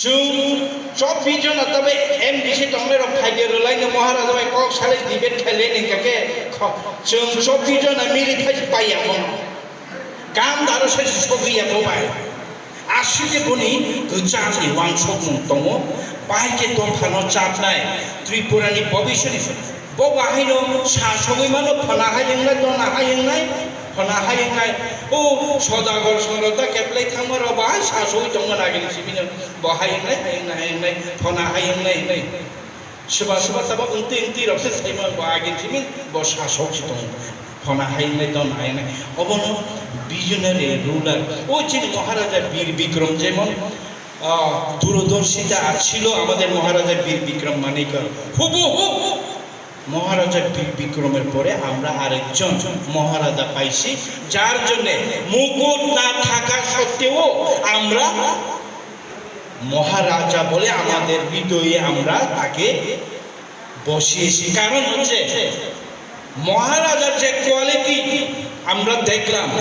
जों चौबीजन तब M DC तंगे रख खाइदे लाइन महाराजा भाई कौन साले डिबेट खेले नहीं क्या जों चौबीजन मेरी भाई पाया कौन काम दारो से सोबिया तो भाई आशी के बुनी गुजरात की वांशों तंगो पाई के तो थानो चाप नाय त्रिपुरानी भविष्य बो बाहर नो शासकों मानो फना है यंगला तो ना है यंगला फना है यंगला ओ सौदागर सौदा केवल थांगर बाहर शासकों तंगो ना गिरी सिमिनो बाहर यंगला फना है यंगला सुबह सुबह तब उन्ती रफ्ते सेमा बाहर गिरी सिमिन बो शासक तंगो फना है यंगला तो ना यंगला अब नो विजनरी रूलर ओ चिन महाराजा वीर विक्रम जेमन दूरदर्शिता आछिलो आमादेर महाराजा वीर विक्रम मानिकर हुबहु महाराजा वीर विक्रमेर परे आमरा आरेकजन महाराजा पाइछि जार जन्य मुकुट ना थाका सत्त्वेও आमरा महाराजा बोले आमादेर हृदये आमरा ताके बसिয়েছি कारण হচ্ছে महाराजार जे क्वालिटी आमरा देखलाम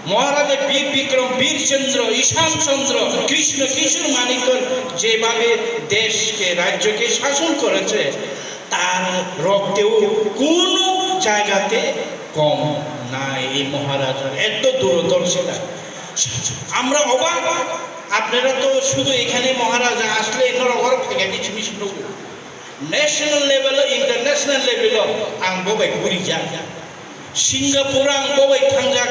महाराजा वीर विक्रम वीरचंद्र ईशान चंद्र कृष्ण किशोर मानिकर जेभावे देश के राज्य के शासन करेছে तार रक्तेও কোনো জায়গাতে কম নাই এই মহারাজার এত দূরদর্শিতা আমরা অবাক আপনারা তো শুধু এখানে মহারাজা আসলে এনরগর থেকে কিছু মিশলো ন্যাশনাল লেভেল ইন্টারন্যাশনাল লেভেল आं बबाय गुरि जा सिंगापुर आं बबाय थांजा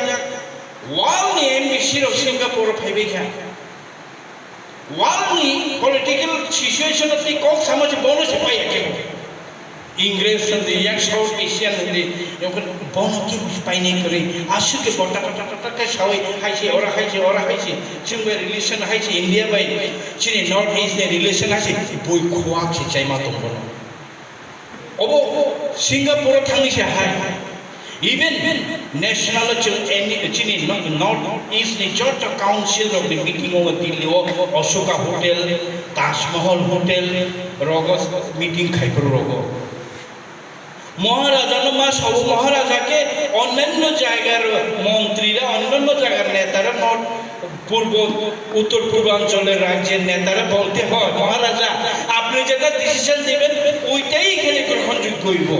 वर्ल्ड नि एम्बेसी ऑफ सिंगापुर फाइबेखा वर्ल्ड नि पॉलिटिकल सिचुएशन ऑफ द कॉक समझ बोनो से पाया के इंग्रेज संदे या साउथ एशिया संदे योकर बोनो के पाइने करे आशु के बटा बटा के सावै हाइसे और हाइसे जोंबे रिलेशन हाइसे इंडिया बाय चिनि नॉर्थ ईस्ट ने रिलेशन हाइसे बय खोआ के चाइमा दं बोनो अब सिंगापुर थांनि से हाय Even national chini north east ni church council of the meeting over Delhi Ashoka Hotel, Taj Mahal Hotel, Rogos meeting Khaipur Rogo. महाराजा न मा सब महाराजा के अन्य জায়গার মন্ত্রীরা অন্যান্য জায়গার নেতারা নর্থ পূর্ব উত্তর পূর্বাঞ্চলের রাজ্যের নেতারা বলতে হয় মহারাজা আপনি যেটা ডিসিশন দিবেন ওইটাই এখানে গ্রহণযোগ্য হইব